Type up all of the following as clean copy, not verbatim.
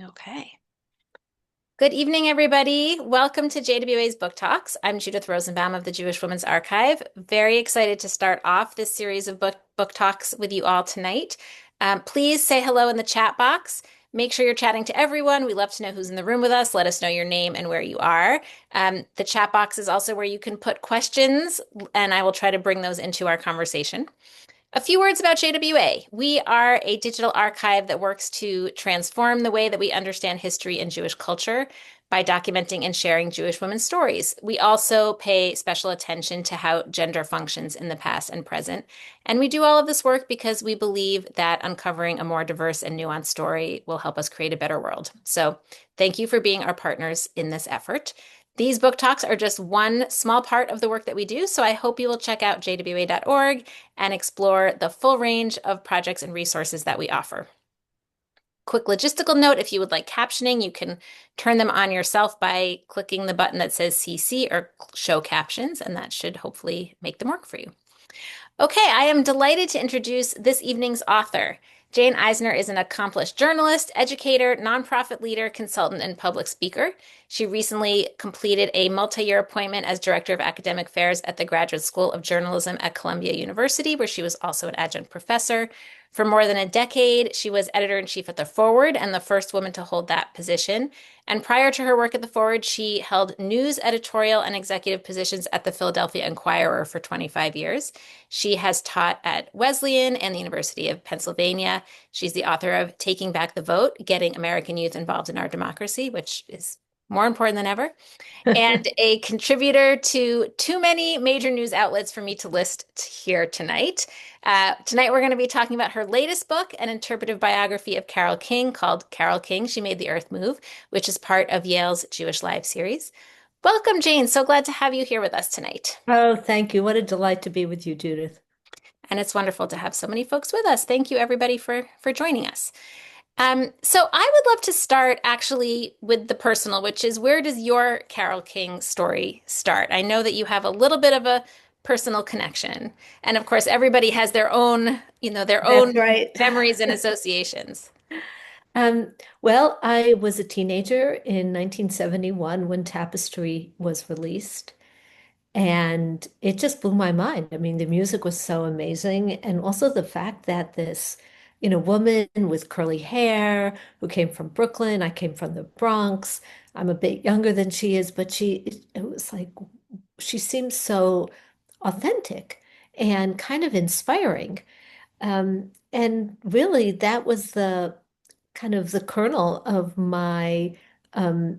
Okay. Good evening, everybody. Welcome to JWA's Book Talks. I'm Judith Rosenbaum of the Jewish Women's Archive. Very excited to start off this series of book talks with you all tonight. Please say hello in the chat box. Make sure you're chatting to everyone. We love to know who's in the room with us. Let us know your name and where you are. The chat box is also where you can put questions, and I will try to bring those into our conversation. A few words about JWA. We are a digital archive that works to transform the way that we understand history and Jewish culture by documenting and sharing Jewish women's stories. We also pay special attention to how gender functions in the past and present. And we do all of this work because we believe that uncovering a more diverse and nuanced story will help us create a better world. So thank you for being our partners in this effort. These book talks are just one small part of the work that we do, so I hope you will check out jwa.org and explore the full range of projects and resources that we offer. Quick logistical note, if you would like captioning, you can turn them on yourself by clicking the button that says CC or show captions, and that should hopefully make them work for you. Okay, I am delighted to introduce this evening's author. Jane Eisner is an accomplished journalist, educator, nonprofit leader, consultant, and public speaker. She recently completed a multi-year appointment as Director of Academic Affairs at the Graduate School of Journalism at Columbia University, where she was also an adjunct professor. For more than a decade, she was editor-in-chief at The Forward and the first woman to hold that position. And prior to her work at The Forward, she held news editorial and executive positions at the Philadelphia Inquirer for 25 years. She has taught at Wesleyan and the University of Pennsylvania. She's the author of Taking Back the Vote, Getting American Youth Involved in Our Democracy, which is more important than ever, and a contributor to too many major news outlets for me to list here tonight. Tonight, we're going to be talking about her latest book, an interpretive biography of Carole King called Carole King, She Made the Earth Move, which is part of Yale's Jewish Live series. Welcome, Jane. So glad to have you here with us tonight. Oh, thank you. What a delight to be with you, Judith. And it's wonderful to have so many folks with us. Thank you, everybody, for joining us. So I would love to start actually with the personal, which is where does your Carole King story start? I know that you have a little bit of a personal connection. And of course, everybody has their own, their That's own right. memories and associations. Well, I was a teenager in 1971 when Tapestry was released, and it just blew my mind. I mean, the music was so amazing, and also the fact that this, woman with curly hair who came from Brooklyn, I came from the Bronx. I'm a bit younger than she is, but it was like she seems so authentic and kind of inspiring. And really, that was the kind of the kernel of my um,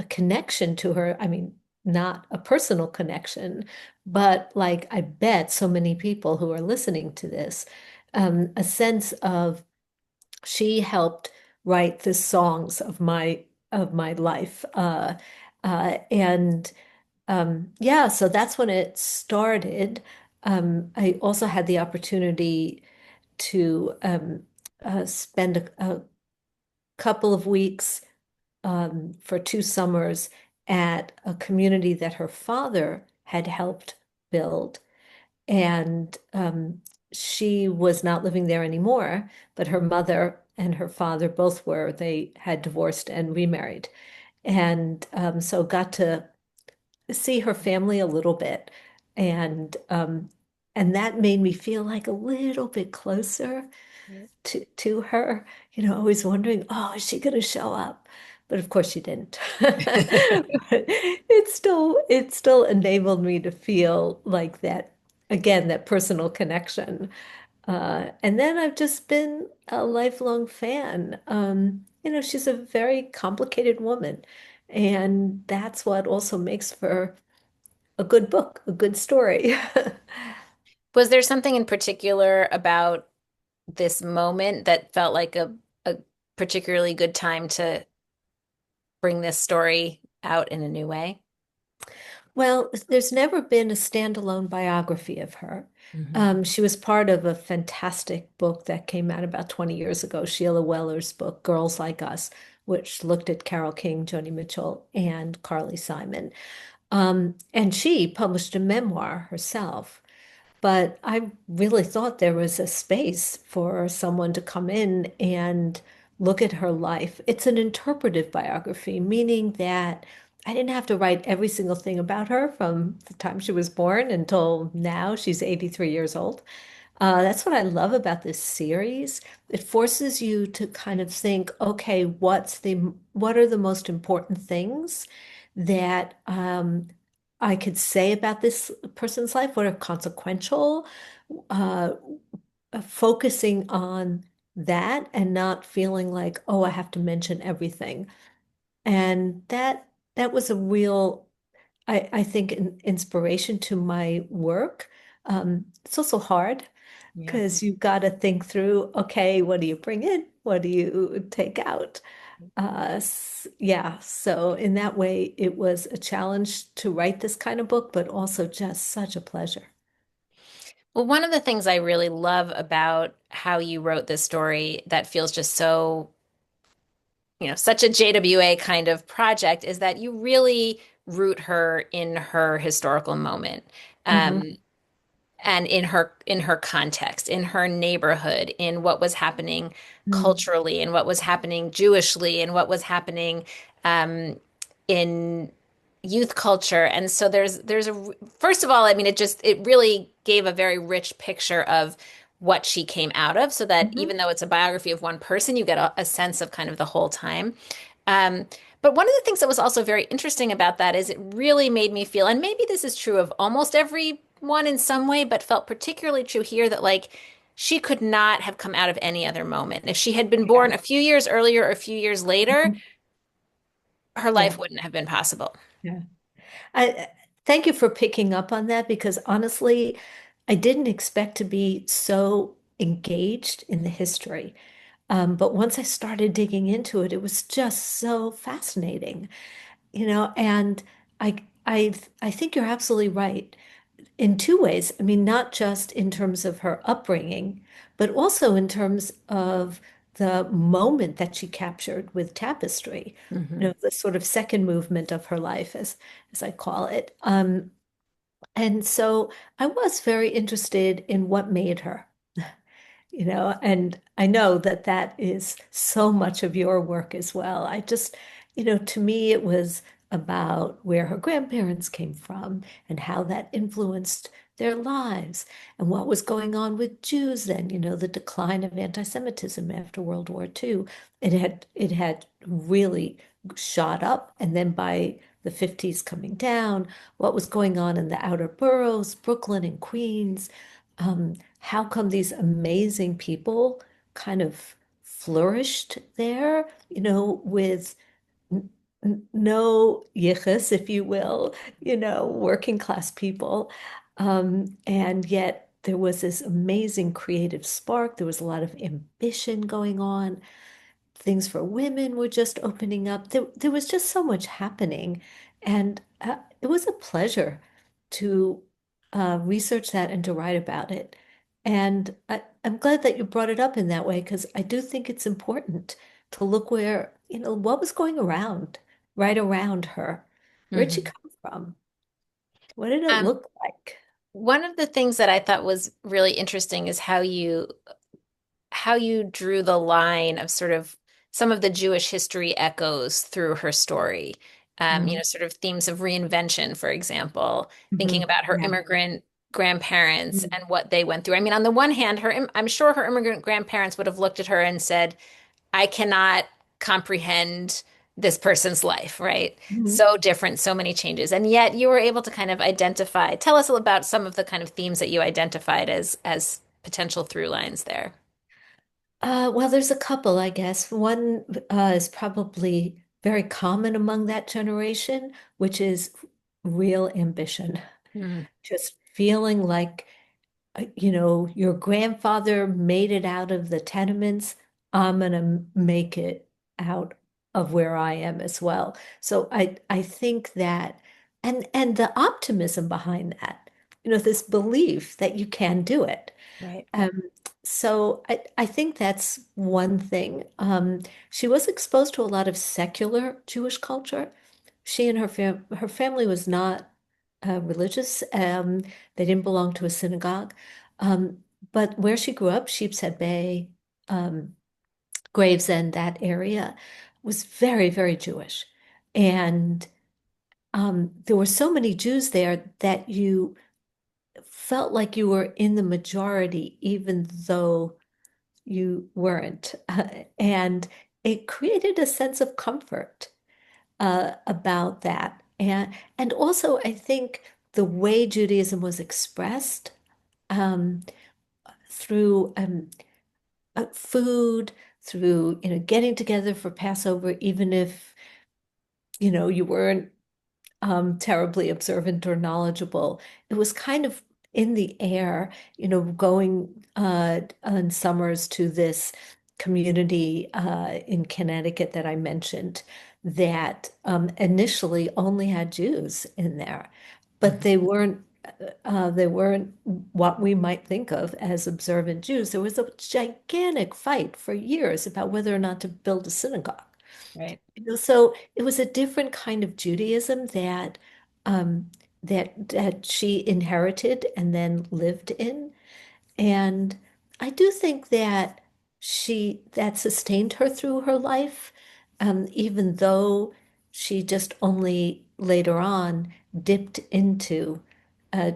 connection to her. I mean, not a personal connection, but like I bet so many people who are listening to this, a sense of she helped write the songs of my life. And yeah, so that's when it started. I also had the opportunity to spend a couple of weeks for 2 summers at a community that her father had helped build. And she was not living there anymore, but her mother and her father both were. They had divorced and remarried. And so got to see her family a little bit. And and that made me feel like a little bit closer to her, always wondering, oh, is she going to show up? But of course she didn't. But it still enabled me to feel like that, again, that personal connection. And then I've just been a lifelong fan. She's a very complicated woman, and that's what also makes for a good book, a good story. Was there something in particular about this moment that felt like a particularly good time to bring this story out in a new way? Well, there's never been a standalone biography of her. Mhm. She was part of a fantastic book that came out about 20 years ago, Sheila Weller's book, Girls Like Us, which looked at Carole King, Joni Mitchell, and Carly Simon. And she published a memoir herself. But I really thought there was a space for someone to come in and look at her life. It's an interpretive biography, meaning that I didn't have to write every single thing about her from the time she was born until now. She's 83 years old. That's what I love about this series. It forces you to kind of think, okay, what are the most important things that I could say about this person's life? What are consequential? Uh, Focusing on that and not feeling like, oh, I have to mention everything. And that was a real, I think, an inspiration to my work. It's also hard Yeah. because you've got to think through, okay, what do you bring in? What do you take out? Yeah, so in that way, it was a challenge to write this kind of book, but also just such a pleasure. Well, one of the things I really love about how you wrote this story that feels just so, such a JWA kind of project is that you really root her in her historical moment. Hmm. Um, and in her context, in her neighborhood, in what was happening Mm. culturally, and what was happening Jewishly, and what was happening um, in youth culture. And so there's a first of all, I mean, it really gave a very rich picture of what she came out of, so that Hmm. even though it's a biography of one person, you get a sense of kind of the whole time. Um, but one of the things that was also very interesting about that is it really made me feel, and maybe this is true of almost everyone in some way, but felt particularly true here that like she could not have come out of any other moment. If she had been Yeah. born a few years earlier or a few years later, Mhm. her life Yeah. wouldn't have been possible. Yeah. I thank you for picking up on that because honestly, I didn't expect to be so engaged in the history. But once I started digging into it, it was just so fascinating, and I think you're absolutely right in two ways. I mean, not just in terms of her upbringing, but also in terms of the moment that she captured with Tapestry, Hmm. the sort of second movement of her life, as I call it. And so I was very interested in what made her, and I know that that is so much of your work as well. To me, it was about where her grandparents came from and how that influenced their lives and what was going on with Jews then, the decline of anti-Semitism after World War II. It had really shot up, and then by the 50s coming down, what was going on in the outer boroughs, Brooklyn and Queens. How come these amazing people kind of flourished there, with no yichus, if you will, working class people. And yet there was this amazing creative spark. There was a lot of ambition going on. Things for women were just opening up. There was just so much happening. And it was a pleasure to research that and to write about it. And I'm glad that you brought it up in that way because I do think it's important to look where, what was going around, right around her. Where'd she Hmm. come from? What did it Um, look like? one of the things that I thought was really interesting is how you drew the line of sort of some of the Jewish history echoes through her story. Mm. Sort of themes of reinvention, for example, thinking Mhm. about her Yeah. immigrant grandparents Mm. and what they went through. I mean, on the one hand, I'm sure her immigrant grandparents would have looked at her and said, I cannot comprehend this person's life, right? Mhm. So different, so many changes. And yet you were able to kind of tell us about some of the kind of themes that you identified as potential through lines there. Well, there's a couple, I guess. One is probably very common among that generation, which is real ambition. Mm, Just feeling like, your grandfather made it out of the tenements. I'm gonna make it out of where I am as well. So I think that, and the optimism behind that, this belief that you can do it. right. Um, so I think that's one thing. She was exposed to a lot of secular Jewish culture. She and her family was not religious. They didn't belong to a synagogue. Um, but where she grew up, Sheepshead Bay, um, Gravesend, that area, was very, very Jewish. And there were so many Jews there that you felt like you were in the majority, even though you weren't. And it created a sense of comfort about that. And also, I think the way Judaism was expressed um, through food, through getting together for Passover, even if you weren't terribly observant or knowledgeable. It was kind of in the air, going on summers to this community in Connecticut that I mentioned that initially only had Jews in there, but Mhm. they weren't what we might think of as observant Jews. There was a gigantic fight for years about whether or not to build a synagogue. Right. So it was a different kind of Judaism um, that she inherited and then lived in. And I do think that that sustained her through her life, even though she just only later on dipped into uh,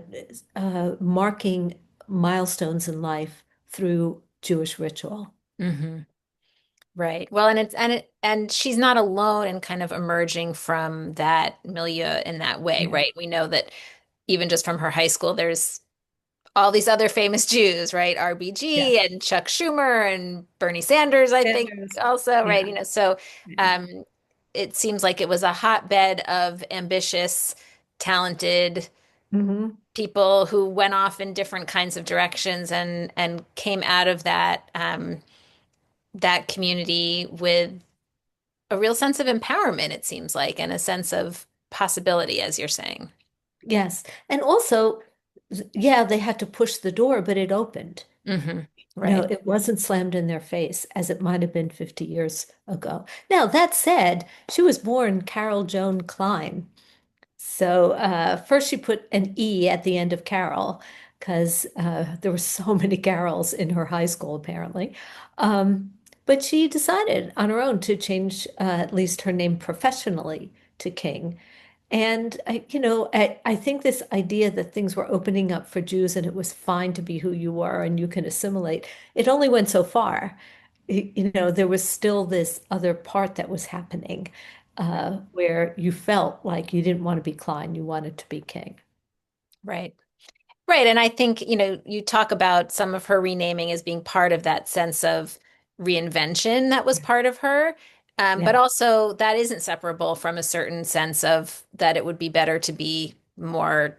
marking milestones in life through Jewish ritual. Hmm. Right. Well, and she's not alone in kind of emerging from that milieu in that way, Yeah. right? We know that even just from her high school, there's all these other famous Jews, right? Yeah. RBG and Chuck Schumer and Bernie Sanders, I think Sanders. also, right? Yeah. So Yeah. um, it seems like it was a hotbed of ambitious, talented Hmm. people who went off in different kinds of directions and came out of that community with a real sense of empowerment, it seems like, and a sense of possibility, as you're saying. Yes. And also, yeah, they had to push the door, but it opened. Hmm. Right. It wasn't slammed in their face as it might have been 50 years ago. Now, that said, she was born Carol Joan Klein. So first she put an E at the end of Carol because there were so many Carols in her high school, apparently. Um, but she decided on her own to change at least her name professionally to King. And I think this idea that things were opening up for Jews and it was fine to be who you were and you can assimilate, it only went so far. There was still this other part that was happening where you felt like you didn't want to be Klein, you wanted to be King. Right. Right. And I think, you talk about some of her renaming as being part of that sense of reinvention that was part of her. But Yeah. also that isn't separable from a certain sense of that it would be better to be more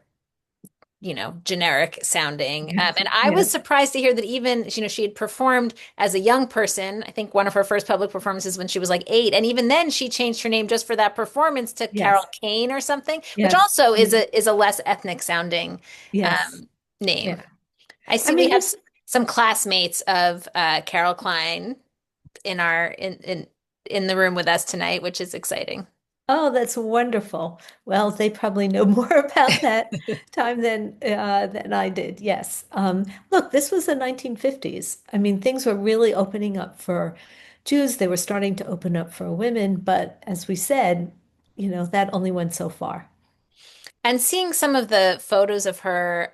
generic sounding. Yes. And I was Yes. surprised to hear that even, she had performed as a young person. I think one of her first public performances when she was like 8. And even then she changed her name just for that performance to Carole Yes. Kane or something, which Yes. also is Yes. a less ethnic sounding Yes. um, name. Yeah. I I see we mean, have this, some classmates of Carole Klein in our in the room with us tonight, which is exciting. oh, that's wonderful. Well, they probably know more about that time than I did. Yes. Look, this was the 1950s. I mean, things were really opening up for Jews. They were starting to open up for women, but as we said, that only went so far. And seeing some of the photos of her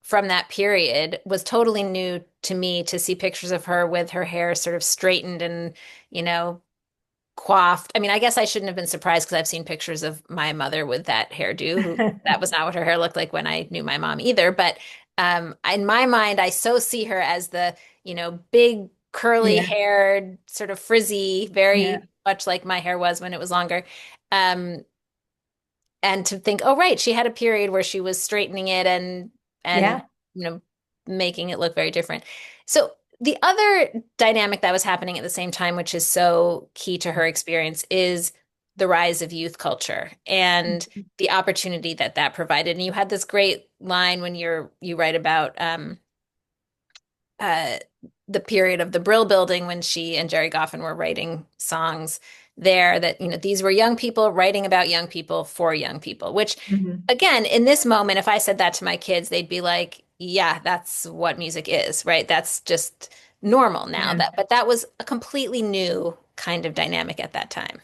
from that period was totally new to me to see pictures of her with her hair sort of straightened and, you know, coiffed. I mean, I guess I shouldn't have been surprised because I've seen pictures of my mother with that hairdo, who that was not what her hair looked like when I knew my mom either. But in my mind, I so see her as the, big curly Yeah. haired, sort of frizzy, Yeah. very much like my hair was when it was longer. Um, and to think, oh, right, she had a period where she was straightening it and Yeah. you know making it look very different. So the other dynamic that was happening at the same time, which is so key to her experience, is the rise of youth culture and the opportunity that that provided. And you had this great line when you write about uh, the period of the Brill Building when she and Jerry Goffin were writing songs there that, these were young people writing about young people for young people, which Mhm. again, in this moment, if I said that to my kids, they'd be like, yeah, that's what music is, right? That's just normal now. Yeah. But that was a completely new kind of dynamic at that time.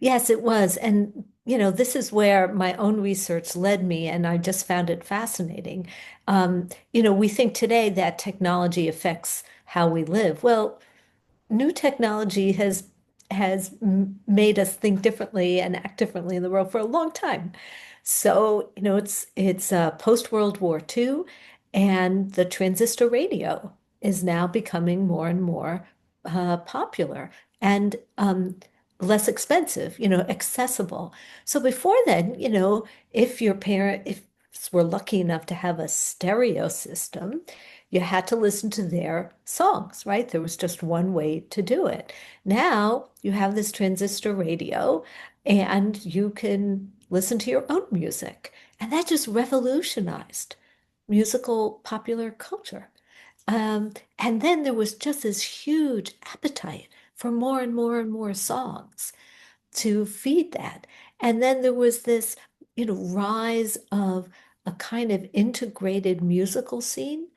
Yes, it was. And, this is where my own research led me, and I just found it fascinating. We think today that technology affects how we live. Well, new technology has made us think differently and act differently in the world for a long time. So, it's post-World War II, and the transistor radio is now becoming more and more popular and less expensive, accessible. So before then, if your parents were lucky enough to have a stereo system, you had to listen to their songs, right? There was just one way to do it. Now you have this transistor radio and you can listen to your own music. And that just revolutionized musical popular culture. And then there was just this huge appetite for more and more and more songs to feed that. And then there was this, rise of a kind of integrated musical scene,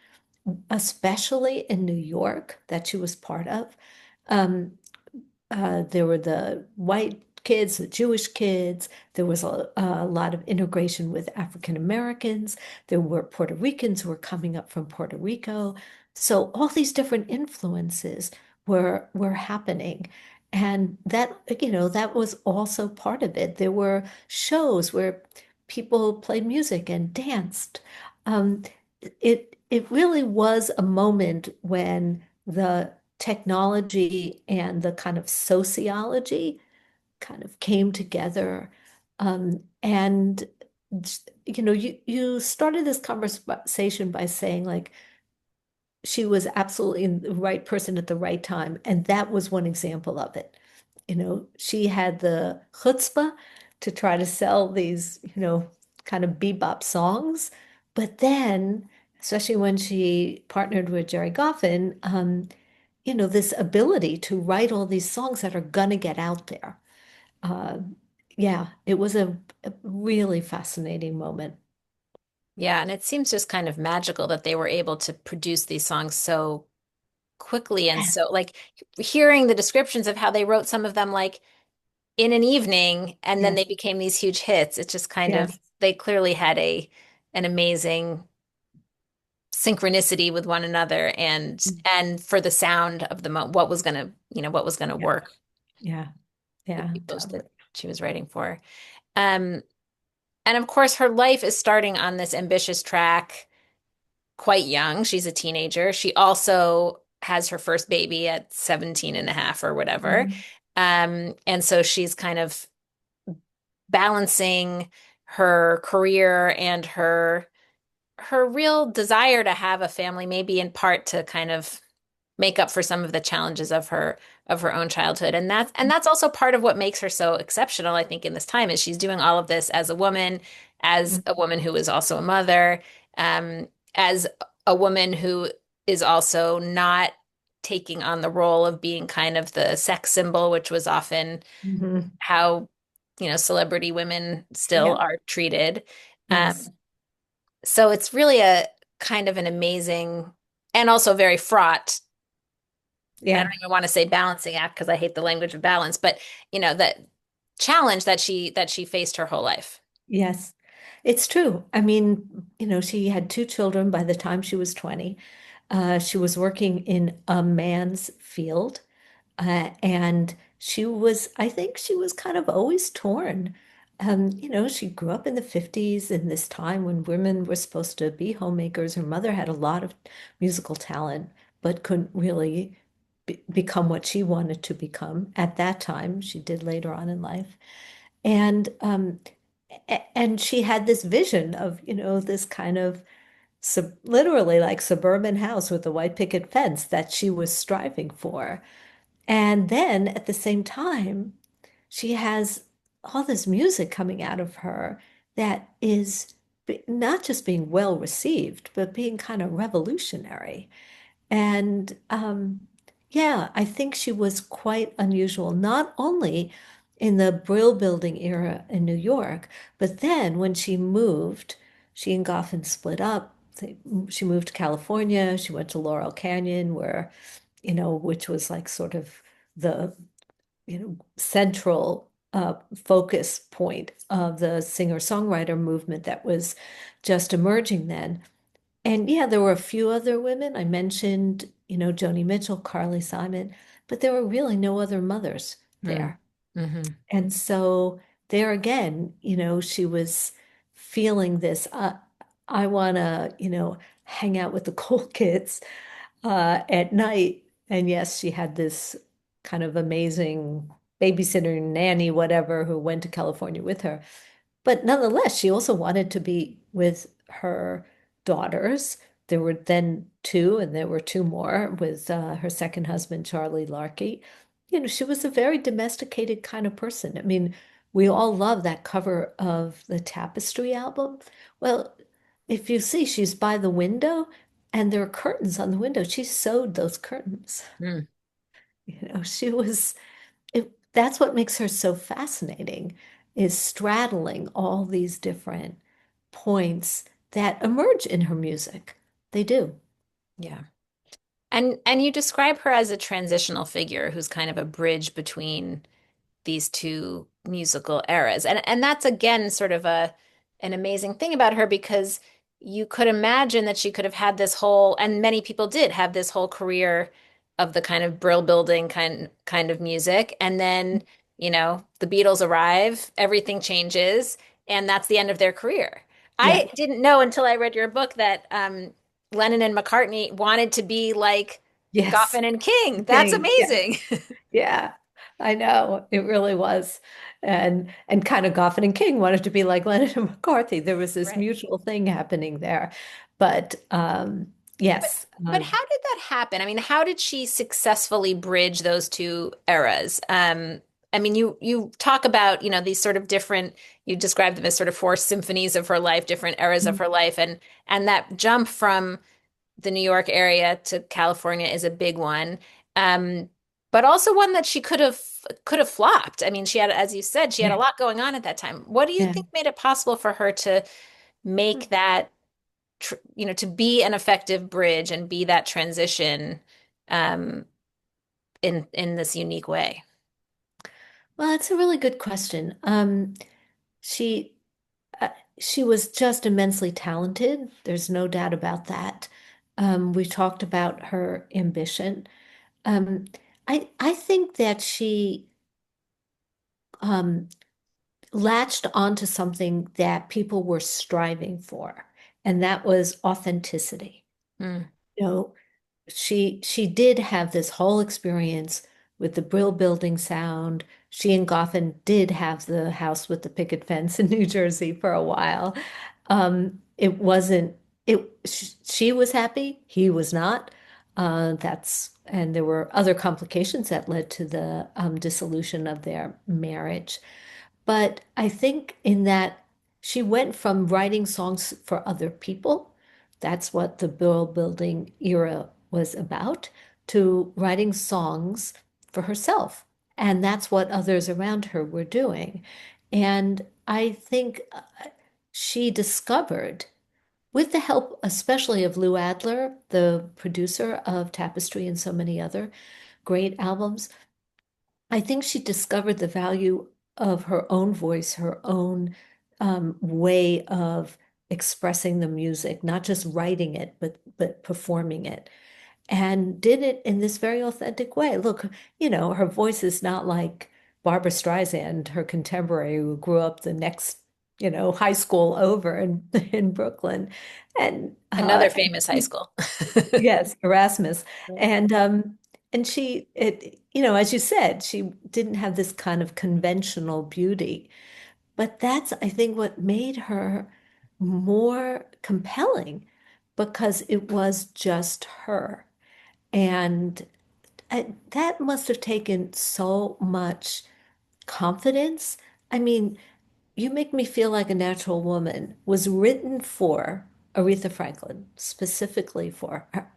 especially in New York, that she was part of. Um, there were the white kids, the Jewish kids. There was a lot of integration with African Americans. There were Puerto Ricans who were coming up from Puerto Rico. So all these different influences were happening. And that was also part of it. There were shows where people played music and danced. It really was a moment when the technology and the kind of sociology kind of came together. And you started this conversation by saying like she was absolutely the right person at the right time, and that was one example of it. She had the chutzpah to try to sell these, kind of bebop songs, but then, especially when she partnered with Jerry Goffin, this ability to write all these songs that are gonna get out there. Uh, yeah, it was a really fascinating moment. Yeah, and it seems just kind of magical that they were able to produce these songs so quickly and Yeah. so like hearing the descriptions of how they wrote some of them like in an evening and then they Yes, became these huge hits. It just kind of yes, they clearly had a an amazing synchronicity with one another and for the sound of the mo what was gonna, what was gonna yeah, work, yeah, the yeah, people that totally. she was writing for. Um, and of course her life is starting on this ambitious track quite young. She's a teenager. She also has her first baby at 17 and a half or whatever. Mhm. And so she's kind of balancing her career and her real desire to have a family, maybe in part to kind of make up for some of the challenges of her own childhood. And that's also part of what makes her so exceptional, I think, in this time is she's doing all of this as a woman who is also a mother, as a woman who is also not taking on the role of being kind of the sex symbol, which was often Mhm. how, celebrity women still Yeah, are treated. yes, So it's really a kind of an amazing and also very fraught. I don't yeah. even want to say balancing act because I hate the language of balance, but that challenge that she faced her whole life. Yes, it's true. I mean, she had two children by the time she was 20. She was working in a man's field, and I think she was kind of always torn. She grew up in the 50s in this time when women were supposed to be homemakers. Her mother had a lot of musical talent, but couldn't really become what she wanted to become at that time. She did later on in life. And and she had this vision of, this kind of literally like suburban house with a white picket fence that she was striving for. And then at the same time, she has all this music coming out of her that is not just being well received, but being kind of revolutionary. And yeah, I think she was quite unusual, not only in the Brill Building era in New York, but then when she moved, she and Goffin split up. she moved to California. She went to Laurel Canyon, where, which was like sort of the, central focus point of the singer-songwriter movement that was just emerging then. And yeah, there were a few other women. I mentioned, Joni Mitchell, Carly Simon, but there were really no other mothers Mm. there. Hmm. And so there again, she was feeling this, I want to, hang out with the cool kids at night. And yes, she had this kind of amazing babysitter, nanny, whatever, who went to California with her. But nonetheless, she also wanted to be with her daughters. There were then two, and there were two more with her second husband, Charlie Larkey. She was a very domesticated kind of person. I mean, we all love that cover of the Tapestry album. Well, if you see, she's by the window, and there are curtains on the window. She sewed those curtains. Mm. She was that's what makes her so fascinating, is straddling all these different points that emerge in her music. They do. Yeah. And you describe her as a transitional figure who's kind of a bridge between these two musical eras. And that's again sort of an amazing thing about her because you could imagine that she could have had this whole, and many people did have this whole career of the kind of brill building kind of music. And then, the Beatles arrive, everything changes, and that's the end of their career. Yeah. I didn't know until I read your book that Lennon and McCartney wanted to be like Yes. Goffin and King. That's Thing. Yeah. amazing. Yeah. I know. It really was. And kind of Goffin and King wanted to be like Lennon and McCarthy. There was this Right. mutual thing happening there. But But yes. but how did that happen? I mean, how did she successfully bridge those two eras? I mean, you talk about, these sort of different, you describe them as sort of four symphonies of her life, different eras of her life, and that jump from the New York area to California is a big one. Um, but also one that she could have flopped. I mean, she had, as you said, she had a Yeah. lot going on at that time. What do you Yeah. think made it possible for her to make that to be an effective bridge and be that transition um, in this unique way. Well, that's a really good question. She uh, she was just immensely talented. There's no doubt about that. We talked about her ambition. Um, I think that she um, latched onto something that people were striving for, and that was authenticity. Mm. You know, she did have this whole experience with the Brill Building sound. She and Goffin did have the house with the picket fence in New Jersey for a while. It wasn't it she was happy, he was not. And there were other complications that led to the dissolution of their marriage. But I think in that she went from writing songs for other people, that's what the Brill Building era was about, to writing songs for herself. And that's what others around her were doing. And I think she discovered, with the help especially of Lou Adler, the producer of Tapestry and so many other great albums, I think she discovered the value of her own voice, her own way of expressing the music, not just writing it, but performing it, and did it in this very authentic way. Look, her voice is not like Barbra Streisand, her contemporary, who grew up the next, high school over in Brooklyn, and Another famous high school. yes, Erasmus. And as you said, she didn't have this kind of conventional beauty. But that's, I think, what made her more compelling, because it was just her. And that must have taken so much confidence. I mean, You Make Me Feel Like a Natural Woman was written for Aretha Franklin, specifically for her.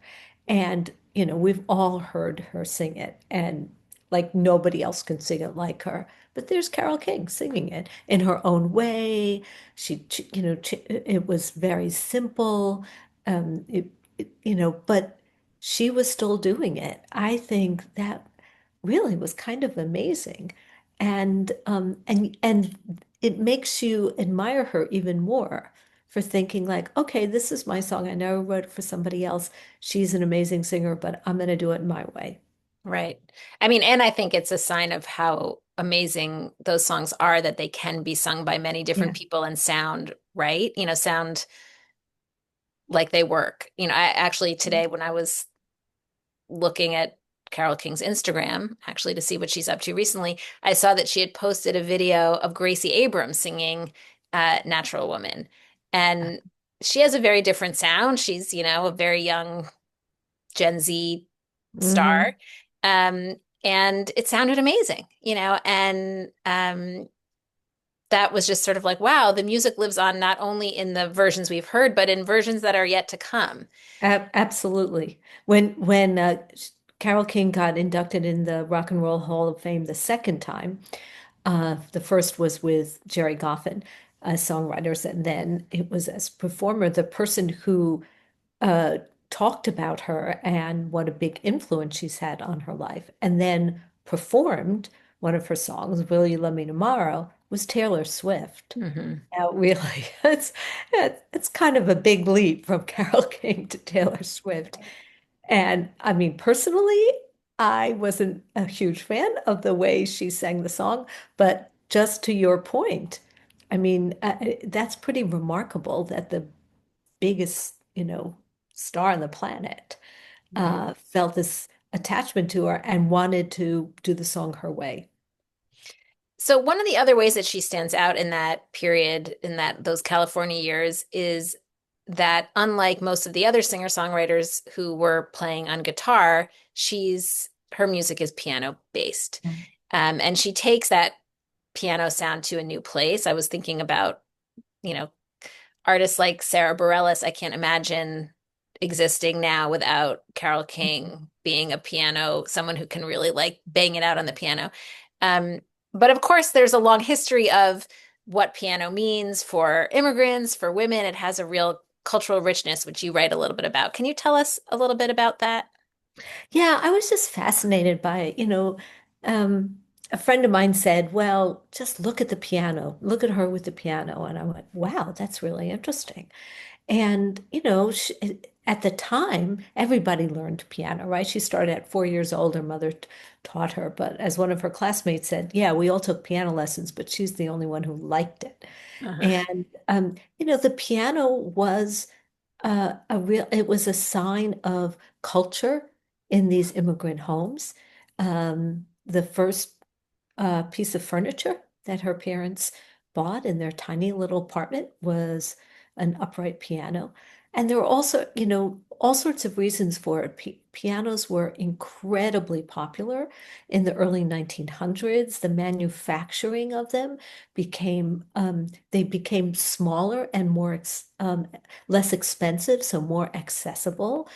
And, we've all heard her sing it, and like nobody else can sing it like her. But there's Carole King singing it in her own way. It was very simple. It, but she was still doing it. I think that really was kind of amazing. And it makes you admire her even more for thinking like, okay, this is my song. I never wrote it for somebody else. She's an amazing singer, but I'm going to do it my way. Right. I mean, and I think it's a sign of how amazing those songs are that they can be sung by many different Yeah. people and sound right, sound like they work. I actually today when I was looking at Carole King's Instagram, actually to see what she's up to recently, I saw that she had posted a video of Gracie Abrams singing Natural Woman. And she has a very different sound. She's, a very young Gen Z star. Hmm. Um, and it sounded amazing, and that was just sort of like, wow, the music lives on not only in the versions we've heard, but in versions that are yet to come. Absolutely. When Carole King got inducted in the Rock and Roll Hall of Fame the second time, the first was with Jerry Goffin as songwriters, and then it was as performer. The person who uh, talked about her and what a big influence she's had on her life, and then performed one of her songs, "Will You Love Me Tomorrow," was Taylor Swift. Hmm. Now, really, it's kind of a big leap from Carole King to Taylor Swift. And I mean, personally, I wasn't a huge fan of the way she sang the song, but just to your point, I mean, that's pretty remarkable that the biggest, star on the planet Right. felt this attachment to her and wanted to do the song her way. So one of the other ways that she stands out in that period, in that those California years, is that unlike most of the other singer-songwriters who were playing on guitar, her music is piano based. And she takes that piano sound to a new place. I was thinking about, you know, artists like Sarah Bareilles. I can't imagine existing now without Carole King being a piano, someone who can really like bang it out on the piano. Um, but of course, there's a long history of what piano means for immigrants, for women. It has a real cultural richness, which you write a little bit about. Can you tell us a little bit about that? Yeah, I was just fascinated by it. A friend of mine said, well, just look at the piano, look at her with the piano. And I went, wow, that's really interesting. And, at the time, everybody learned piano, right? She started at 4 years old. Her mother taught her. But as one of her classmates said, yeah, we all took piano lessons, but she's the only one who liked it. Uh-huh. And, the piano was it was a sign of culture in these immigrant homes. The first piece of furniture that her parents bought in their tiny little apartment was an upright piano. And there were also, all sorts of reasons for it. Pianos were incredibly popular in the early 1900s. The manufacturing of them they became smaller and less expensive, so more accessible.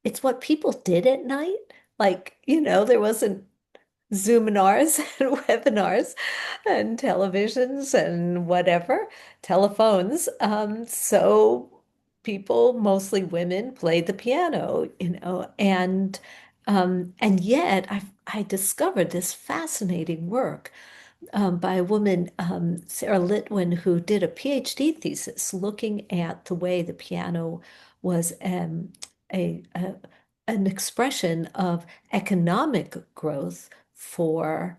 It's what people did at night. Like, there wasn't Zoominars and webinars and televisions and whatever, telephones. So people, mostly women, played the piano, and yet I discovered this fascinating work by a woman, Sarah Litwin, who did a PhD thesis looking at the way the piano was a an expression of economic growth for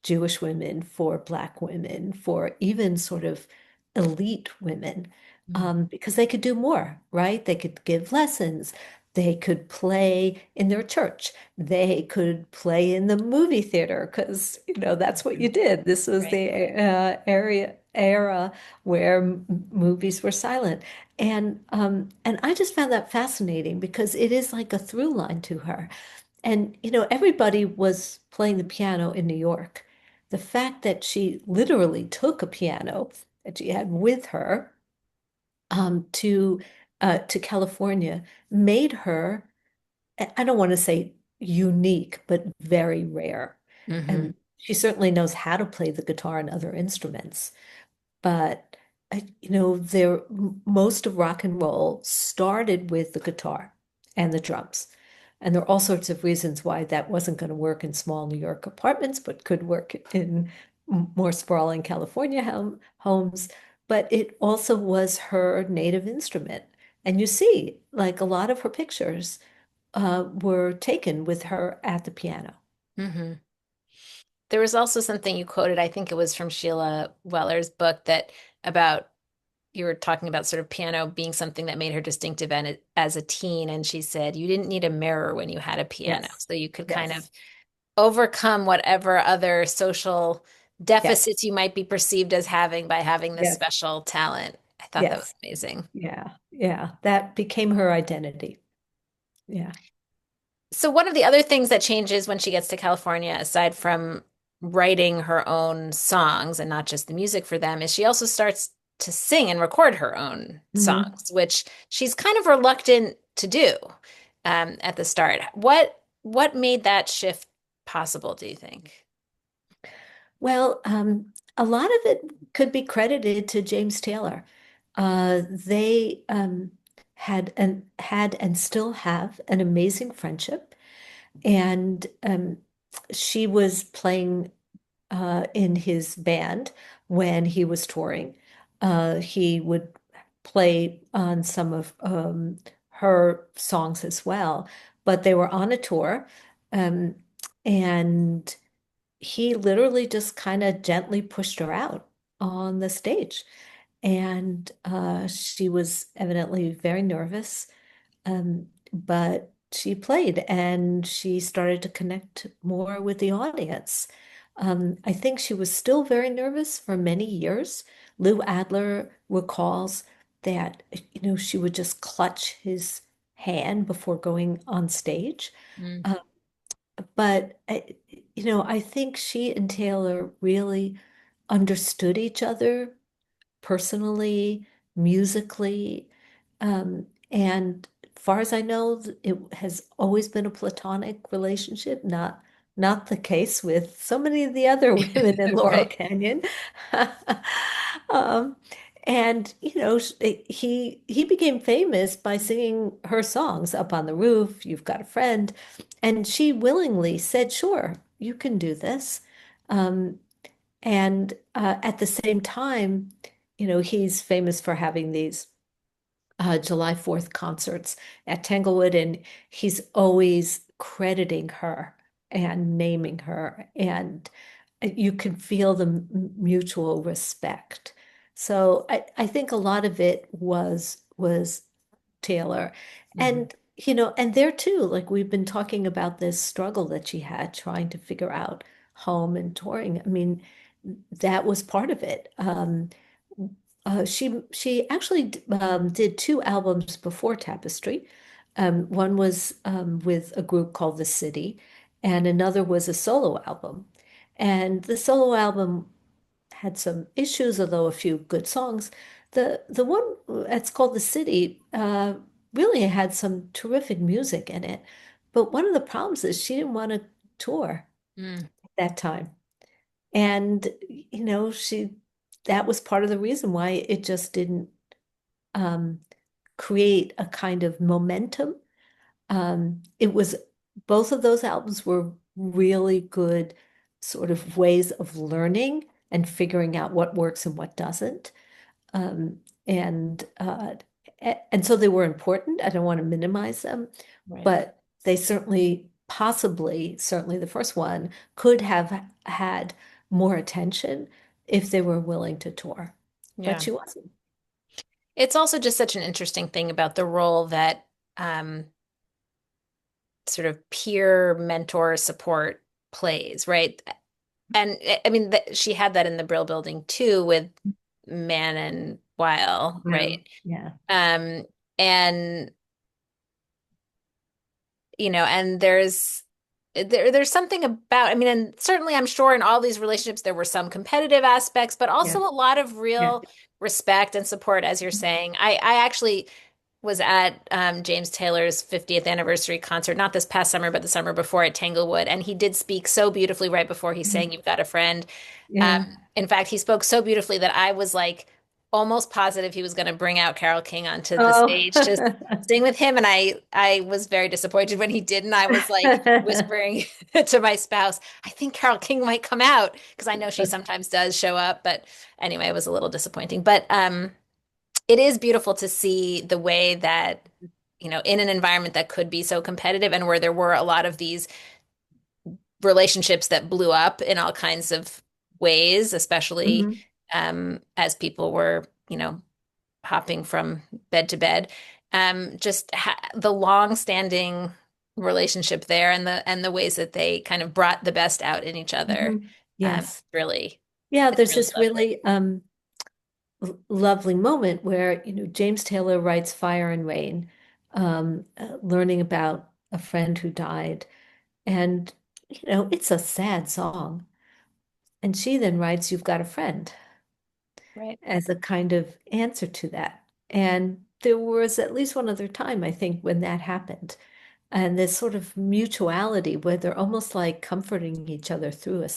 Jewish women, for Black women, for even sort of elite women, because they could do more, right? They could give lessons. They could play in their church. They could play in the movie theater because, that's what you did. This was Right. the era where movies were silent. And I just found that fascinating because it is like a through line to her. And, everybody was playing the piano in New York. The fact that she literally took a piano that she had with her to California made her, I don't want to say unique, but very rare. Hmm. And she certainly knows how to play the guitar and other instruments. But most of rock and roll started with the guitar and the drums. And there are all sorts of reasons why that wasn't going to work in small New York apartments, but could work in more sprawling California homes. But it also was her native instrument. And you see, like a lot of her pictures were taken with her at the piano. Hmm. There was also something you quoted, I think it was from Sheila Weller's book, that about you were talking about sort of piano being something that made her distinctive and as a teen, and she said you didn't need a mirror when you had a piano, Yes, so you could kind of yes, overcome whatever other social yes, deficits you might be perceived as having by having this yes, special talent. I thought that was yes. amazing. Yeah, yeah. That became her identity. Yeah. So one of the other things that changes when she gets to California, aside from writing her own songs and not just the music for them, is she also starts to sing and record her own Mhm. songs, which she's kind of reluctant to do at the start. What made that shift possible, do you think? Well, a lot of it could be credited to James Taylor. They had and still have an amazing friendship, and she was playing in his band when he was touring. He would play on some of her songs as well, but they were on a tour, um, and he literally just kind of gently pushed her out on the stage. And she was evidently very nervous, but she played and she started to connect more with the audience. I think she was still very nervous for many years. Lou Adler recalls that, she would just clutch his hand before going on stage. Mm, Uh, but I think she and Taylor really understood each other personally, musically, and far as I know, it has always been a platonic relationship, not the case with so many of the other women in Laurel right. Canyon. Um, and he became famous by singing her songs Up on the Roof, You've Got a Friend, and she willingly said, "Sure, you can do this." Um, and at the same time, he's famous for having these July 4th concerts at Tanglewood, and he's always crediting her and naming her, and you can feel the mutual respect. So I think a lot of it was Taylor. Mhm. And there too, like we've been talking about this struggle that she had trying to figure out home and touring. I mean, that was part of it. She actually did two albums before Tapestry. One was with a group called The City, and another was a solo album. And the solo album had some issues, although a few good songs. The one that's called The City really had some terrific music in it. But one of the problems is she didn't want to tour Mm, at that time. And, that was part of the reason why it just didn't um, create a kind of momentum. It was both of those albums were really good sort of ways of learning and figuring out what works and what doesn't. Um, and so they were important. I don't want to minimize them, right. but they certainly, possibly, certainly the first one could have had more attention if they were willing to tour, but Yeah. she wasn't. It's also just such an interesting thing about the role that um, sort of peer mentor support plays, right? And I mean, she had that in the Brill Building too with Man and Weil, Wow. right? Yeah. Um, and and there's something about, I mean, and certainly I'm sure in all these relationships there were some competitive aspects, but also Yeah. a lot of Yeah. real respect and support, as you're saying. I actually was at James Taylor's 50th anniversary concert, not this past summer, but the summer before at Tanglewood. And he did speak so beautifully right before he sang Mhm. You've Got a Friend. Um, Yeah. in fact, he spoke so beautifully that I was like almost positive he was going to bring out Carole King onto the Oh. stage to sing with him, and I was very disappointed when he didn't. I was like whispering to my spouse, I think Carole King might come out because I know she sometimes does show up, but anyway, it was a little disappointing. But it is beautiful to see the way that, in an environment that could be so competitive and where there were a lot of these relationships that blew up in all kinds of ways, especially Mhm. as people were, hopping from bed to bed. Just the long-standing relationship there and the ways that they kind of brought the best out in each other. Mhm. Yes. Really, Yeah, it's there's really this lovely. really lovely moment where, James Taylor writes Fire and Rain, learning about a friend who died. And, it's a sad song. And she then writes, You've Got a Friend, Right. as a kind of answer to that. And there was at least one other time, I think, when that happened. And this sort of mutuality where they're almost like comforting each other through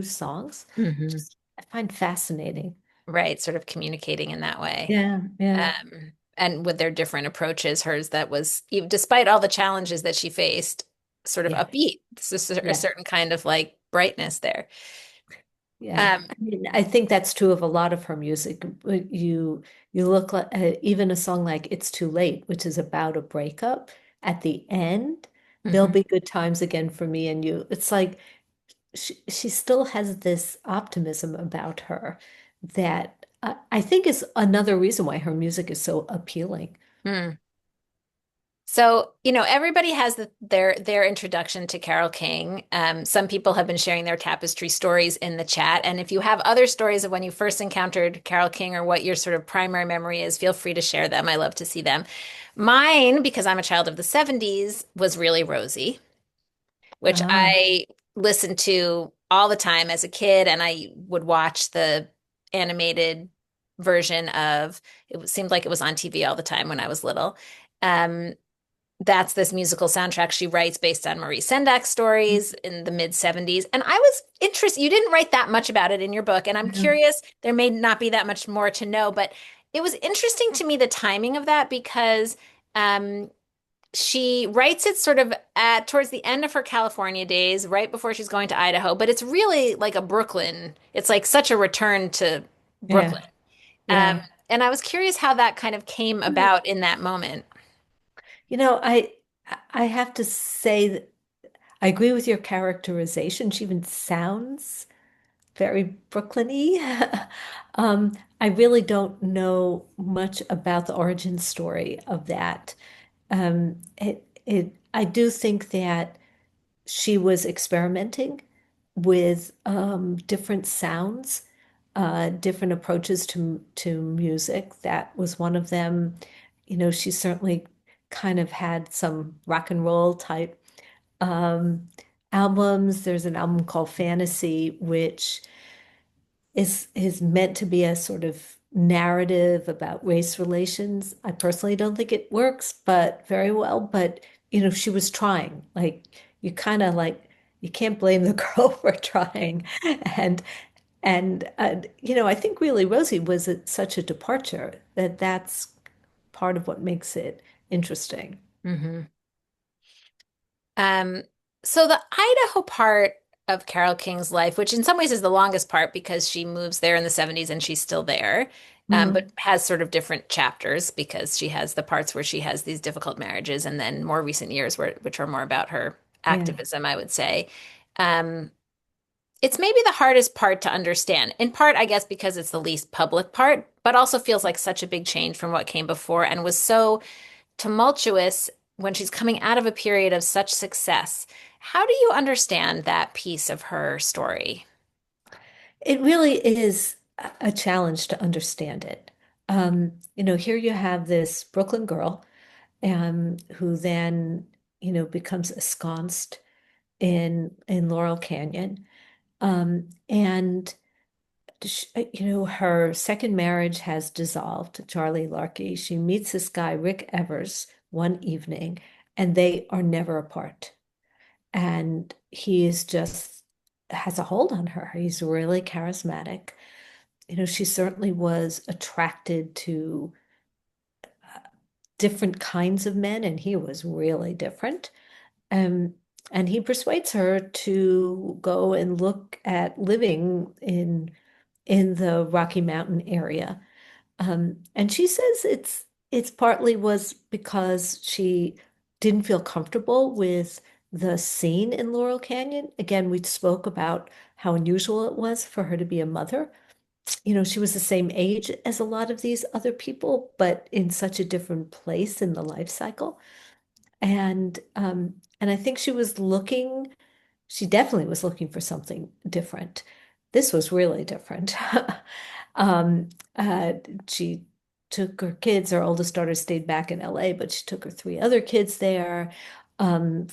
songs, Hmm. just I find fascinating. Right, sort of communicating in that way. Yeah, yeah, And with their different approaches, hers that was, despite all the challenges that she faced, sort of yeah, upbeat. This is a yeah, certain kind of like brightness there. yeah. Um, I mean, I think that's true of a lot of her music. But you look like even a song like "It's Too Late," which is about a breakup. At the end, there'll mhm. be good times again for me and you. It's like she still has this optimism about her that I think is another reason why her music is so appealing. Hmm. So, everybody has their introduction to Carole King. Some people have been sharing their tapestry stories in the chat. And if you have other stories of when you first encountered Carole King or what your sort of primary memory is, feel free to share them. I love to see them. Mine, because I'm a child of the 70s, was really Rosie, which Ah, I listened to all the time as a kid, and I would watch the animated version of it seemed like it was on TV all the time when I was little. Um, that's this musical soundtrack she writes based on Marie Sendak's stories in the mid 70s. And I was interested, you didn't write that much about it in your book, and I'm yeah, curious, there may not be that much more to know, but it was interesting to me the timing of that because um, she writes it sort of at towards the end of her California days, right before she's going to Idaho, but it's really like a Brooklyn. It's like such a return to yeah, Brooklyn. Um, yeah. and I was curious how that kind of came Mm. about in that moment. You know, I have to say that I agree with your characterization. She even sounds very Brooklyn-y. I really don't know much about the origin story of that. I do think that she was experimenting with different sounds, different approaches to music. That was one of them. She certainly kind of had some rock and roll type um, albums. There's an album called Fantasy, which is meant to be a sort of narrative about race relations. I personally don't think it works, but very well. But she was trying. Like you kind of like you can't blame the girl for trying. And I think really Rosie was such a departure that that's part of what makes it interesting. Hmm. Um, so the Idaho part of Carole King's life, which in some ways is the longest part because she moves there in the 70s and she's still there, but Mhm. has sort of different chapters because she has the parts where she has these difficult marriages and then more recent years which are more about her Yeah. activism, I would say. Um, it's maybe the hardest part to understand, in part, I guess, because it's the least public part, but also feels like such a big change from what came before and was so tumultuous when she's coming out of a period of such success. How do you understand that piece of her story? It really is a challenge to understand it. Here you have this Brooklyn girl who then, becomes ensconced in Laurel Canyon. And her second marriage has dissolved to Charlie Larkey. She meets this guy, Rick Evers, one evening, and they are never apart. And he is just has a hold on her. He's really charismatic. she certainly was attracted to different kinds of men, and he was really different. Um, and he persuades her to go and look at living in the Rocky Mountain area. And she says it's partly was because she didn't feel comfortable with the scene in Laurel Canyon. Again, we spoke about how unusual it was for her to be a mother. She was the same age as a lot of these other people, but in such a different place in the life cycle. And I think she definitely was looking for something different. This was really different. Um, uh, she took her kids, her oldest daughter stayed back in LA, but she took her three other kids there. Um,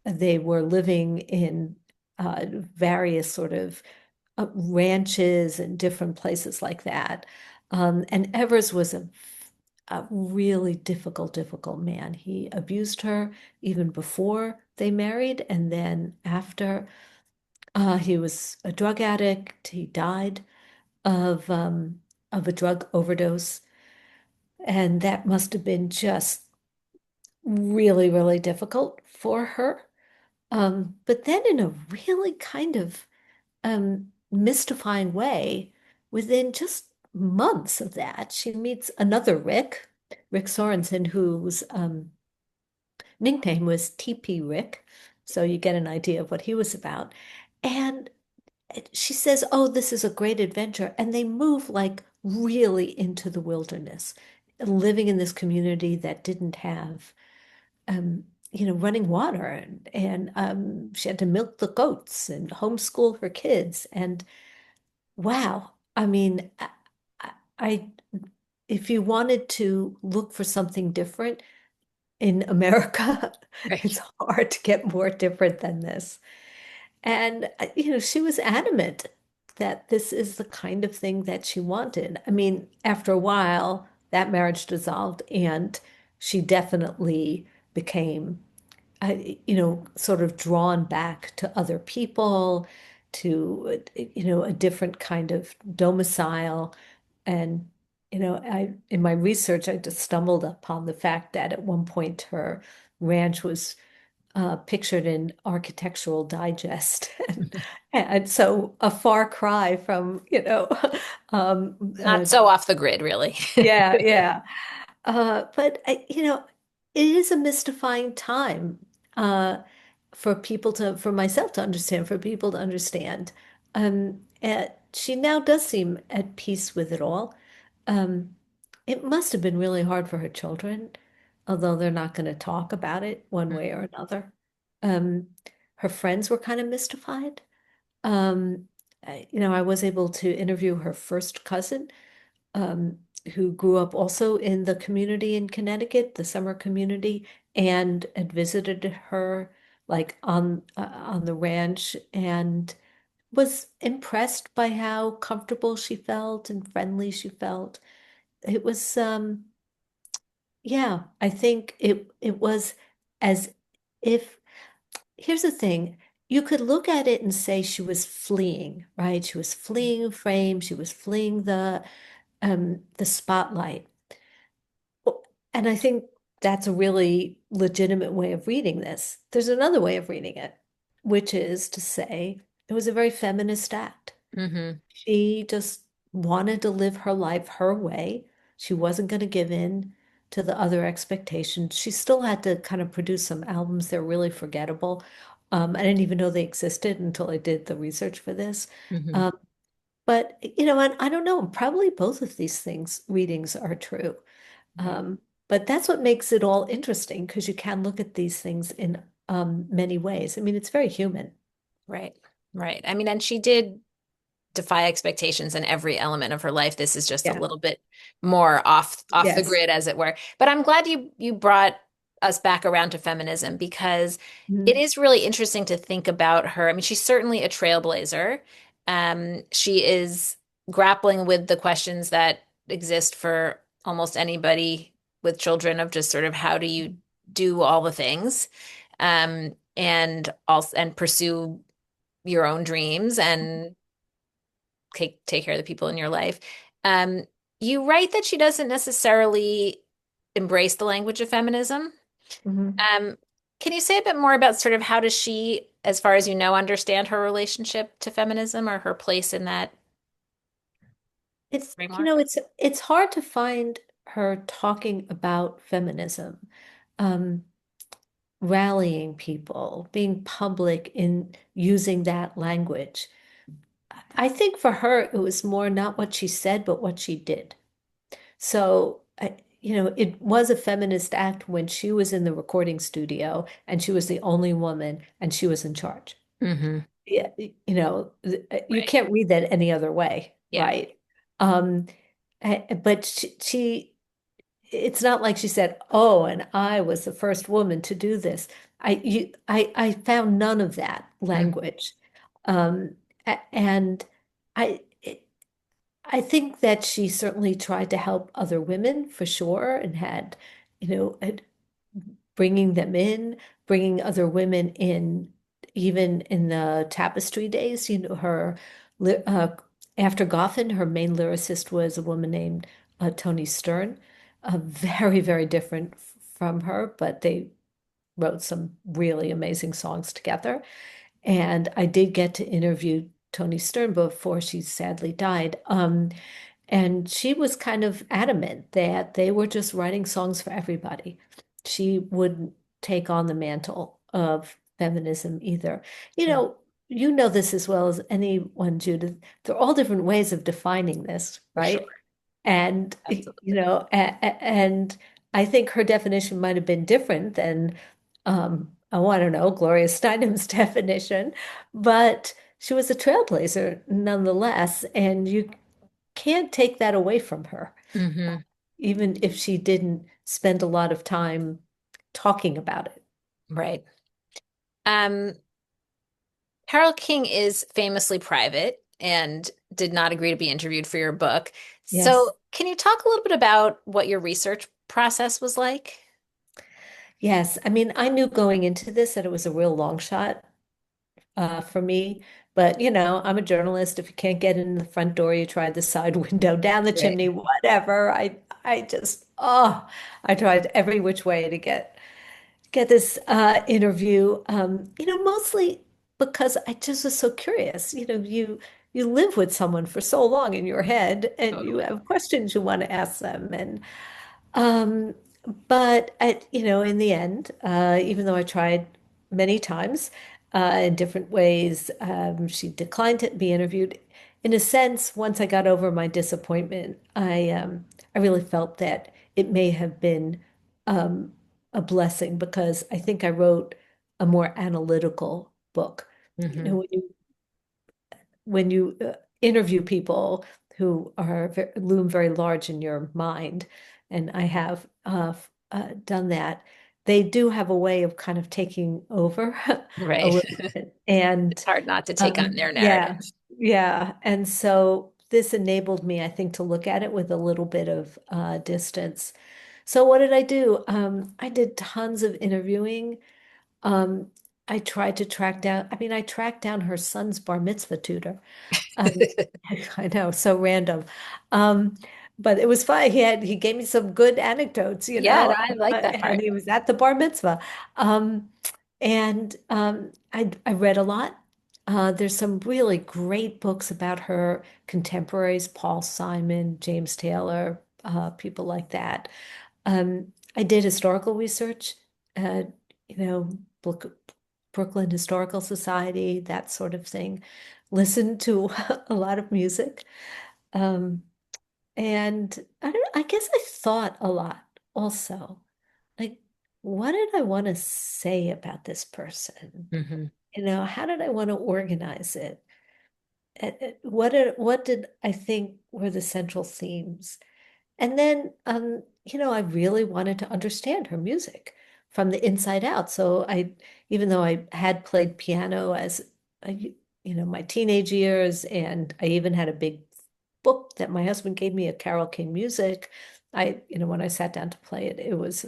they were living in various sort of ranches and different places like that. And Evers was a really difficult man. He abused her even before they married, and then after. He was a drug addict. He died of a drug overdose, and that must have been just really difficult for her. But then, in a really kind of mystifying way, within just months of that, she meets another Rick Sorensen, whose nickname was TP Rick. So you get an idea of what he was about. And she says, "Oh, this is a great adventure." And they move like really into the wilderness, living in this community that didn't have, running water. And she had to milk the goats and homeschool her kids. And wow, I mean, I if you wanted to look for something different in America, Right. it's hard to get more different than this. And, she was adamant that this is the kind of thing that she wanted. I mean, after a while, that marriage dissolved, and she definitely became, sort of drawn back to other people, to, a different kind of domicile. And, in my research, I just stumbled upon the fact that at one point her ranch was pictured in Architectural Digest. And so a far cry from, Not so off the grid, really. yeah. But it is a mystifying time uh, for myself to understand, for people to understand. She now does seem at peace with it all. Um, it must have been really hard for her children, although they're not going to talk about it one way or another. Um, Her friends were kind of mystified. I was able to interview her first cousin, um, who grew up also in the community in Connecticut, the summer community, and had visited her like on the ranch, and was impressed by how comfortable she felt and friendly she felt. It was yeah, I think it was as if here's the thing. You could look at it and say she was fleeing, right? She was fleeing fame, she was fleeing the spotlight. And I think that's a really legitimate way of reading this. There's another way of reading it, which is to say it was a very feminist act. Hmm. She just wanted to live her life her way. She wasn't going to give in to the other expectations. She still had to kind of produce some albums that are really forgettable. I didn't even know they existed until I did the research for this. Hmm. Um, but, and I don't know, probably both of these things, readings are true. Right. But that's what makes it all interesting because you can look at these things in many ways. I mean, it's very human. Right. Right. I mean, and she did defy expectations in every element of her life. This is just a Yeah. little bit more off the Yes. grid, as it were. But I'm glad you brought us back around to feminism because it Mhm. is really interesting to think about her. I mean, she's certainly a trailblazer. She is grappling with the questions that exist for almost anybody with children of just sort of how do you do all the things, and also and pursue your own dreams and take care of the people in your life. Um, you write that she doesn't necessarily embrace the language of feminism. Mhm. Um, can you say a bit more about sort of how does she, as far as you know, understand her relationship to feminism or her place in that It's, framework? it's hard to find her talking about feminism, um, rallying people, being public in using that language. I think for her, it was more not what she said, but what she did. So, it was a feminist act when she was in the recording studio and she was the only woman and she was in charge. Hmm. Yeah, you Right. can't read that any other way, Yeah. right? Um, but it's not like she said, "Oh, and I was the first woman to do this." I found none of that Hmm. language, and I, I think that she certainly tried to help other women for sure, and had, bringing them in, bringing other women in, even in the Tapestry days, her after Goffin, her main lyricist was a woman named Toni Stern, very, very different from her, but they wrote some really amazing songs together. And I did get to interview Toni Stern before she sadly died. And she was kind of adamant that they were just writing songs for everybody. She wouldn't take on the mantle of feminism either. You Mm. know, you know this as well as anyone, Judith. There are all different ways of defining this, For sure. right? And, Absolutely. and I think her definition might have been different than, oh, I don't know, Gloria Steinem's definition, but she was a trailblazer nonetheless. And you can't take that away from her, Hmm. even if she didn't spend a lot of time talking about it. Right. Um, Carole King is famously private and did not agree to be interviewed for your book. Yes. So, can you talk a little bit about what your research process was like? Yes. I mean, I knew going into this that it was a real long shot for me. But, I'm a journalist. If you can't get in the front door, you try the side window, down the Right. chimney, whatever. I just, I tried every which way to get this interview, mostly because I just was so curious. You live with someone for so long in your head and you Totally. have questions you want to ask them. And um, but in the end, even though I tried many times in different ways, she declined to be interviewed. In a sense, once I got over my disappointment, I really felt that it may have been um, a blessing because I think I wrote a more analytical book. You Hmm. know, when you interview people who loom very large in your mind, and I have done that, they do have a way of kind of taking over a Right. little bit. And It's hard not to take on their yeah, narrative. yeah. And so this enabled me, I think, to look at it with a little bit of distance. So what did I do? I did tons of interviewing. Um, I tried to track down, I mean, I tracked down her son's bar mitzvah tutor. Um, I know, so random. Um, but it was fun. He gave me some good anecdotes, Yeah, no, I like that and part. he was at the bar mitzvah. And I read a lot. There's some really great books about her contemporaries, Paul Simon, James Taylor, people like that. I did historical research, uh, you know, Brooklyn Historical Society, that sort of thing. Listened to a lot of music. Um, and I guess I thought a lot also. Like, what did I want to say about this person? Hmm. How did I want to organize it? What did I think were the central themes? And then, I really wanted to understand her music from the inside out. So even though I had played piano as, my teenage years, and I even had a big book that my husband gave me of Carole King music, when I sat down to play it, it was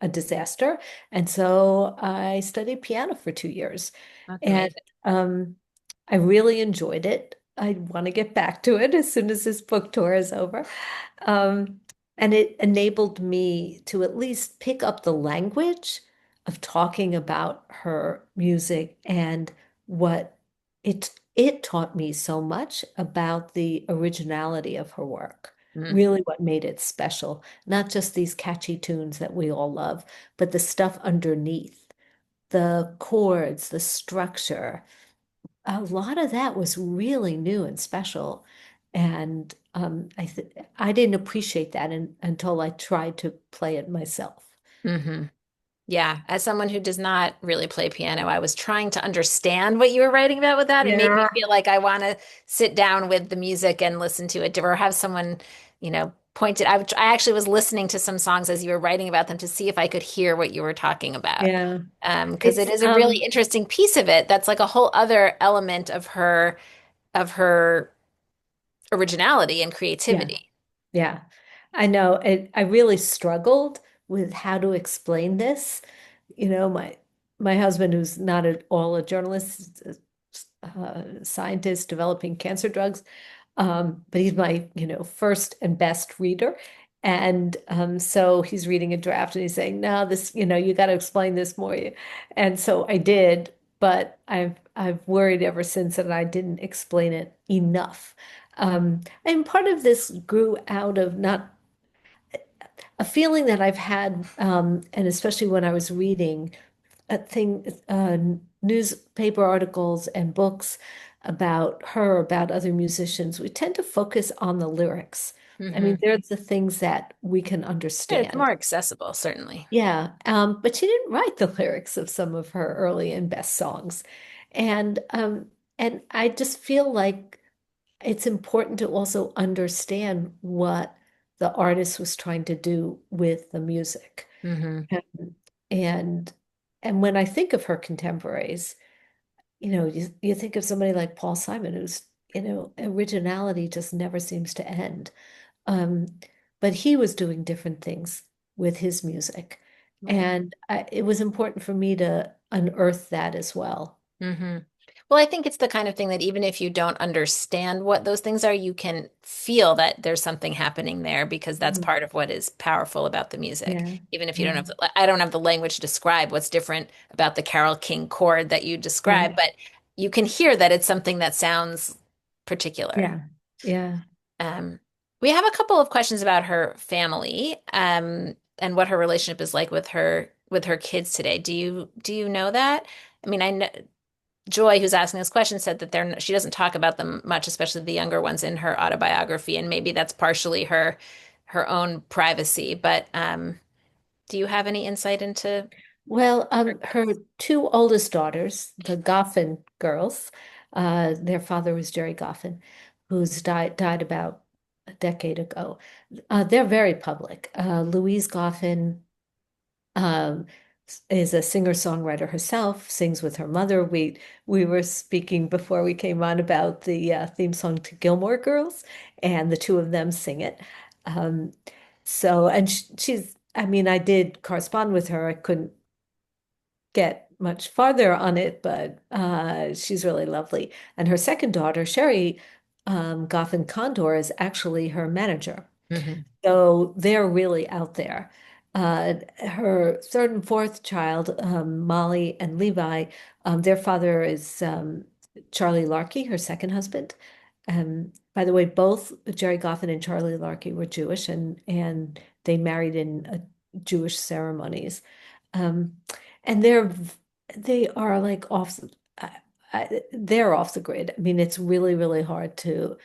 a disaster. And so I studied piano for 2 years, That's and amazing. um, I really enjoyed it. I want to get back to it as soon as this book tour is over. Um, and it enabled me to at least pick up the language of talking about her music and what it taught me so much about the originality of her work. Mm, Really what made it special, not just these catchy tunes that we all love, but the stuff underneath, the chords, the structure. A lot of that was really new and special. And I didn't appreciate that until I tried to play it myself. hmm. Yeah, as someone who does not really play piano, I was trying to understand what you were writing about with that. It made me Yeah. feel like I want to sit down with the music and listen to it, or have someone, point it. I actually was listening to some songs as you were writing about them to see if I could hear what you were talking about. Yeah. Because it It's is a really interesting piece of it. That's like a whole other element of her originality and yeah. creativity. Yeah. I know. I really struggled with how to explain this. My husband, who's not at all a journalist, is a scientist developing cancer drugs. But he's my, first and best reader. And so he's reading a draft and he's saying, no, this, you got to explain this more. And so I did, but I've worried ever since that I didn't explain it enough. And part of this grew out of not a feeling that I've had, and especially when I was reading newspaper articles and books about her, about other musicians, we tend to focus on the lyrics. I mean, Hmm. they're the things that we can It's understand. more accessible, certainly. Yeah, but she didn't write the lyrics of some of her early and best songs. And I just feel like it's important to also understand what the artist was trying to do with the music. Hmm. Um, And and when I think of her contemporaries, you think of somebody like Paul Simon, who's, originality just never seems to end. Um, but he was doing different things with his music. Right. And it was important for me to unearth that as well. Hmm. Well, I think it's the kind of thing that even if you don't understand what those things are, you can feel that there's something happening there because that's Mhm. part of what is powerful about the music. Yeah, Even if you don't yeah, have, I don't have the language to describe what's different about the Carole King chord that you describe, right. but you can hear that it's something that sounds particular. Yeah, yeah. Um, we have a couple of questions about her family, and what her relationship is like with her kids today. Do you know that? I mean, I know Joy, who's asking this question, said that she doesn't talk about them much, especially the younger ones in her autobiography, and maybe that's partially her own privacy. But do you have any insight into Well, her her kids? two oldest daughters, the Goffin girls, their father was Jerry Goffin, who's died about a decade ago. They're very public. Louise Goffin um, is a singer-songwriter herself, sings with her mother. We were speaking before we came on about the theme song to Gilmore Girls, and the two of them sing it. Um, and she's, I mean, I did correspond with her. I couldn't get much farther on it, but she's really lovely. And her second daughter, Sherry Goffin Condor, is actually her manager. Hmm. So they're really out there. Her third and fourth child, Molly and Levi, their father is Charlie Larkey, her second husband. By the way, both Jerry Goffin and Charlie Larkey were Jewish, and they married in Jewish ceremonies. Um, and they are like they're off the grid. I mean, it's really, really hard to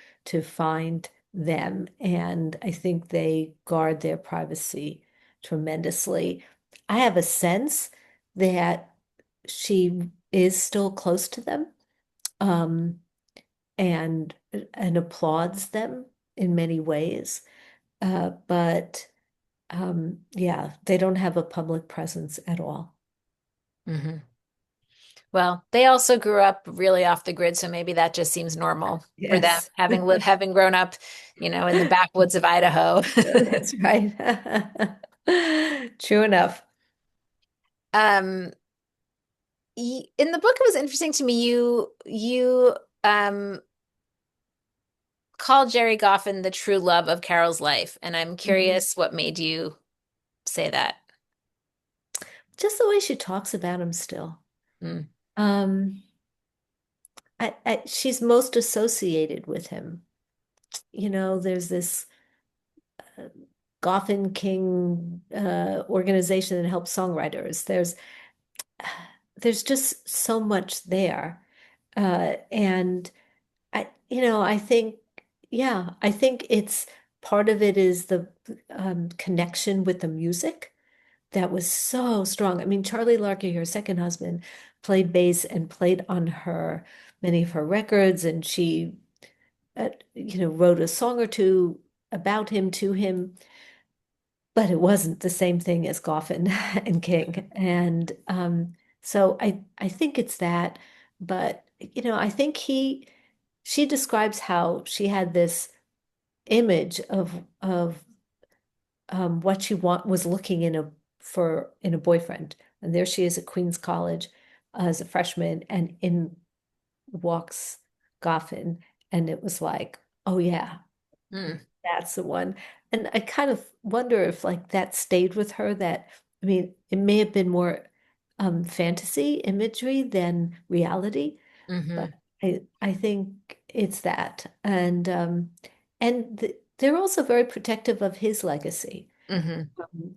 find them, and I think they guard their privacy tremendously. I have a sense that she is still close to them, um, and and applauds them in many ways. But yeah, they don't have a public presence at all. Hmm. Well, they also grew up really off the grid, so maybe that just seems normal for them, Yes. having grown up, in the backwoods of Idaho. That's right. True enough. Um, in the book, it was interesting to me. You call Jerry Goffin the true love of Carol's life, and I'm Mhm. curious what made you say that. Just the way she talks about him still. Mm, Um, she's most associated with him. There's this uh, Goffin King organization that helps songwriters. There's just so much there. And I think, yeah, I think it's part of it is the connection with the music that was so strong. I mean, Charlie Larky, her second husband, played bass and played on many of her records, and she, wrote a song or two about him to him, but it wasn't the same thing as Goffin and King. And so I think it's that, but I think she describes how she had this image of what she was looking in a boyfriend. And there she is at Queens College as a freshman, and in walks Goffin. And it was like, oh yeah, mm, that's the one. And I kind of wonder if like that stayed with her, that I mean, it may have been more fantasy imagery than reality, but hmm I think it's that. And they're also very protective of his legacy, hmm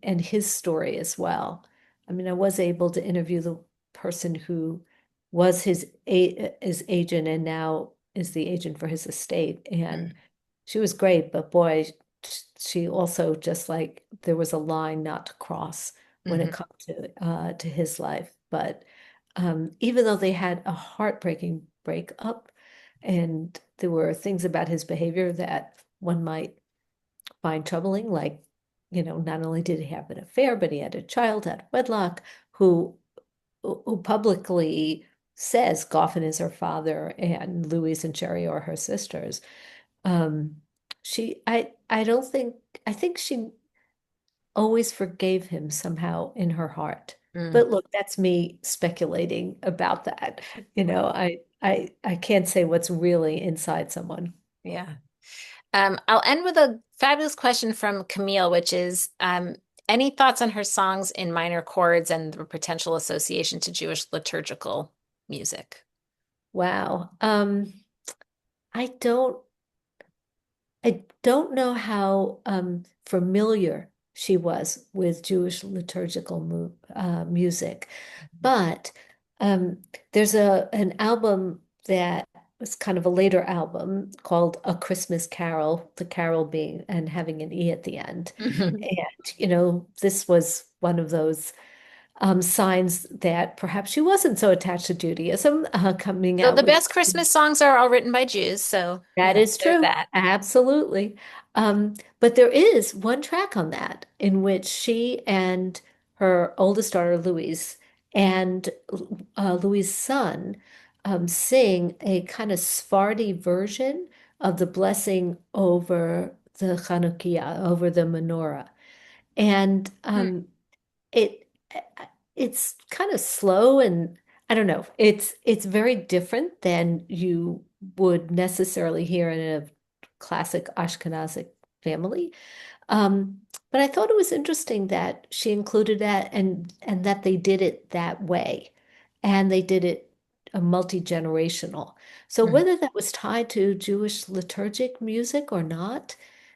and his story as well. I mean, I was able to interview the person who was his agent and now is the agent for his estate, and she was great, but boy, she also just like there was a line not to cross when it hmm comes to his life. But even though they had a heartbreaking breakup, and there were things about his behavior that one might find troubling, like, not only did he have an affair, but he had a child out of wedlock who publicly says Goffin is her father and Louise and Sherry are her sisters. Um, I don't think, I think she always forgave him somehow in her heart. mm, But look, that's me speculating about that. I can't say what's really inside someone. yeah. I'll end with a fabulous question from Camille, which is any thoughts on her songs in minor chords and the potential association to Jewish liturgical music? Wow. I don't I don't know how familiar she was with Jewish liturgical music, but um, there's an album that was kind of a later album called A Christmas Carol, the carol being and having an E at the end. And, this was one of those signs that perhaps she wasn't so attached to Judaism, coming So out the with. best Christmas songs are all written by Jews, so That is there's true. that. Absolutely. But there is one track on that in which she and her oldest daughter, Louise, and Louise's son sing a kind of Sephardi version of the blessing over the Chanukiah, over the menorah. And Mm, it's kind of slow, and I don't know. It's very different than you would necessarily hear in a classic Ashkenazic family. Um, but I thought it was interesting that she included that, and that they did it that way, and they did it a multi-generational. So mm, whether that was tied to Jewish liturgic music or not,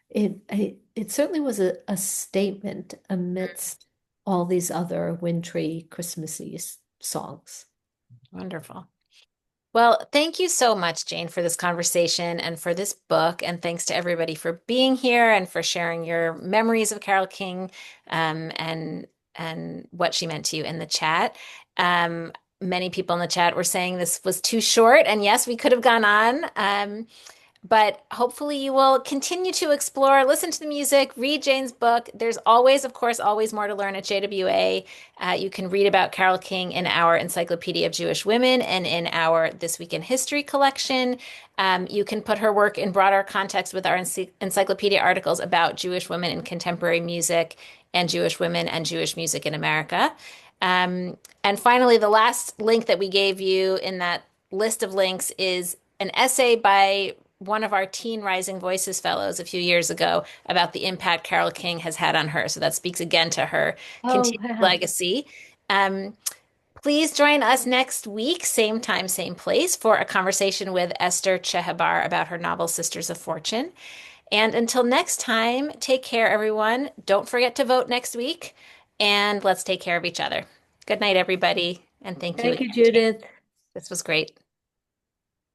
it certainly was a statement mm. amidst all these other wintry, Christmassy songs. Wonderful. Well, thank you so much, Jane, for this conversation and for this book. And thanks to everybody for being here and for sharing your memories of Carole King, and what she meant to you in the chat. Many people in the chat were saying this was too short, and yes, we could have gone on. But hopefully you will continue to explore, listen to the music, read Jane's book. There's always, of course, always more to learn at JWA. You can read about Carole King in our Encyclopedia of Jewish Women and in our This Week in History collection. You can put her work in broader context with our encyclopedia articles about Jewish women in contemporary music and Jewish women and Jewish music in America. And finally, the last link that we gave you in that list of links is an essay by one of our Teen Rising Voices fellows a few years ago about the impact Carole King has had on her. So that speaks again to her Oh, continued yeah. legacy. Um, Please join us next week, same time, same place, for a conversation with Esther Chehabar about her novel Sisters of Fortune. And until next time, take care, everyone. Don't forget to vote next week, and let's take care of each other. Good night, everybody, and thank you Thank you, again, Jane. Judith. This was great.